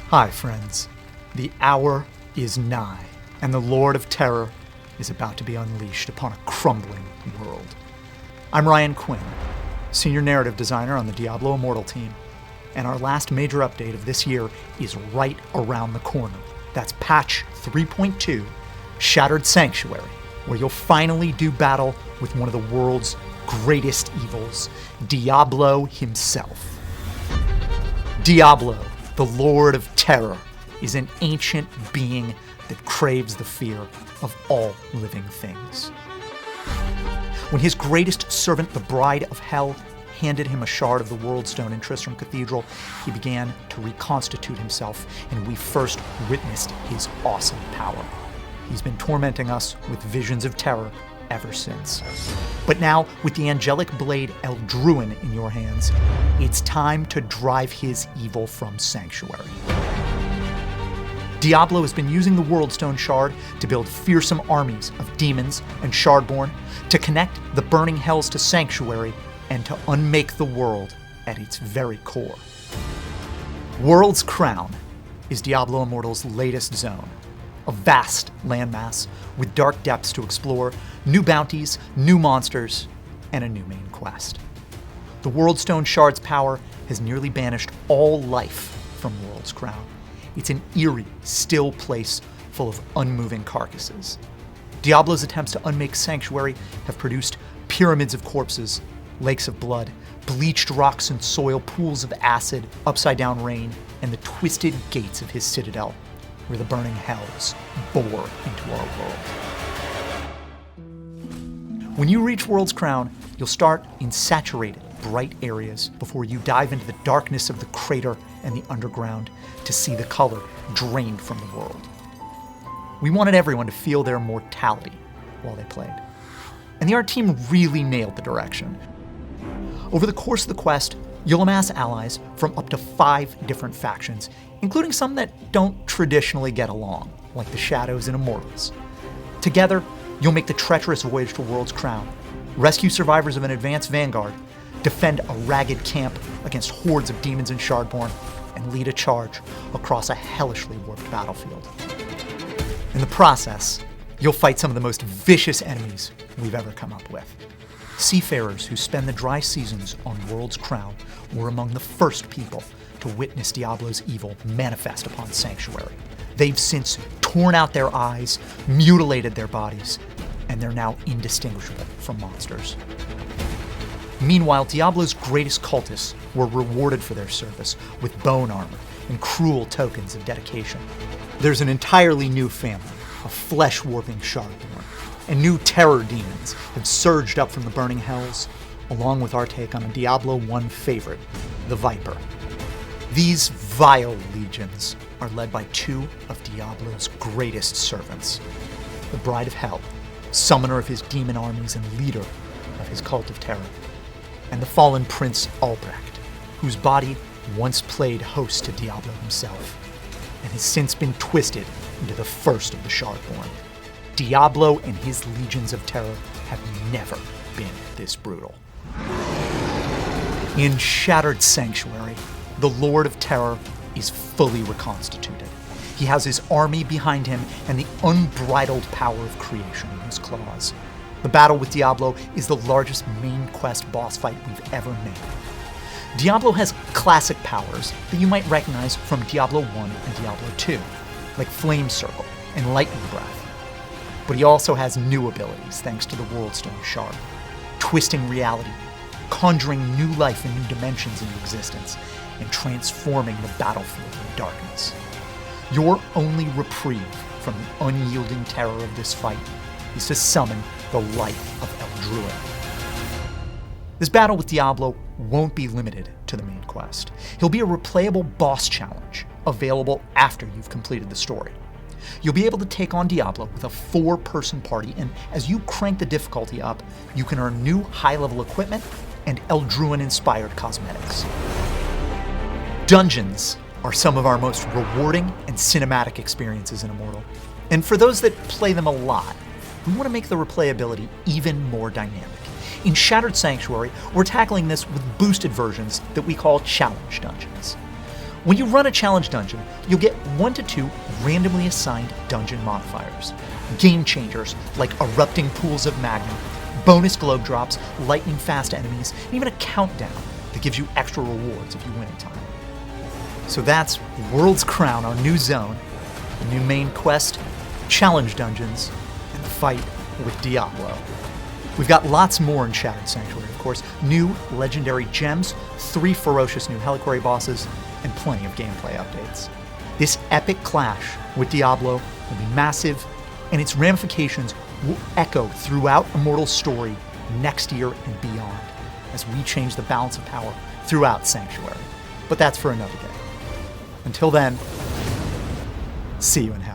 Hi, friends. The hour is nigh, and the Lord of Terror is about to be unleashed upon a crumbling world. I'm Ryan Quinn, Senior Narrative Designer on the Diablo Immortal team, and our last major update of this year is right around the corner. That's patch 3.2, Shattered Sanctuary, where you'll finally do battle with one of the world's greatest evils, Diablo himself. Diablo, the Lord of Terror, is an ancient being that craves the fear of all living things. When his greatest servant, the Bride of Hell, handed him a shard of the World Stone in Tristram Cathedral, he began to reconstitute himself, and we first witnessed his awesome power. He's been tormenting us with visions of terror ever since. But now, with the angelic blade Eldruin in your hands, it's time to drive his evil from Sanctuary. Diablo has been using the World Stone Shard to build fearsome armies of demons and Shardborn, to connect the burning hells to Sanctuary, and to unmake the world at its very core. World's Crown is Diablo Immortal's latest zone, a vast landmass with dark depths to explore, new bounties, new monsters, and a new main quest. The World Stone Shard's power has nearly banished all life from World's Crown. It's an eerie, still place full of unmoving carcasses. Diablo's attempts to unmake Sanctuary have produced pyramids of corpses, lakes of blood, bleached rocks and soil, pools of acid, upside-down rain, and the twisted gates of his citadel, where the burning hells bore into our world. When you reach World's Crown, you'll start in saturated, bright areas before you dive into the darkness of the crater and the underground to see the color drained from the world. We wanted everyone to feel their mortality while they played. And the art team really nailed the direction. Over the course of the quest, you'll amass allies from up to 5 different factions, including some that don't traditionally get along, like the Shadows and Immortals. Together, you'll make the treacherous voyage to World's Crown, rescue survivors of an advanced vanguard, defend a ragged camp against hordes of demons and Shardborn, and lead a charge across a hellishly warped battlefield. In the process, you'll fight some of the most vicious enemies we've ever come up with. Seafarers who spend the dry seasons on World's Crown were among the first people to witness Diablo's evil manifest upon Sanctuary. They've since torn out their eyes, mutilated their bodies, and they're now indistinguishable from monsters. Meanwhile, Diablo's greatest cultists were rewarded for their service with bone armor and cruel tokens of dedication. There's an entirely new family of flesh-warping Shardborn, and new terror demons have surged up from the burning hells, along with our take on a Diablo 1 favorite, the Viper. These vile legions are led by 2 of Diablo's greatest servants, the Bride of Hell, summoner of his demon armies and leader of his cult of terror, and the fallen Prince Albrecht, whose body once played host to Diablo himself, and has since been twisted into the first of the Shardborn. Diablo and his legions of terror have never been this brutal. In Shattered Sanctuary, the Lord of Terror is fully reconstituted. He has his army behind him and the unbridled power of creation in his claws. The battle with Diablo is the largest main quest boss fight we've ever made. Diablo has classic powers that you might recognize from Diablo 1 and Diablo 2, like Flame Circle and Lightning Breath. But he also has new abilities thanks to the World Stone Shard, twisting reality, conjuring new life and new dimensions into existence, and transforming the battlefield in darkness. Your only reprieve from the unyielding terror of this fight is to summon the light of Eldruin. This battle with Diablo won't be limited to the main quest. He'll be a replayable boss challenge available after you've completed the story. You'll be able to take on Diablo with a 4-person party, and as you crank the difficulty up, you can earn new high-level equipment and Eldruin-inspired cosmetics. Dungeons are some of our most rewarding and cinematic experiences in Immortal, and for those that play them a lot, we want to make the replayability even more dynamic. In Shattered Sanctuary, we're tackling this with boosted versions that we call challenge dungeons. When you run a challenge dungeon, you'll get 1 to 2 randomly assigned dungeon modifiers. Game changers like erupting pools of magma, bonus globe drops, lightning fast enemies, and even a countdown that gives you extra rewards if you win in time. So that's World's Crown, our new zone, the new main quest, challenge dungeons, and the fight with Diablo. We've got lots more in Shattered Sanctuary, of course. New legendary gems, 3 ferocious new Heliquary bosses, and plenty of gameplay updates. This epic clash with Diablo will be massive, and its ramifications will echo throughout Immortal's story next year and beyond, as we change the balance of power throughout Sanctuary. But that's for another day. Until then, see you in hell.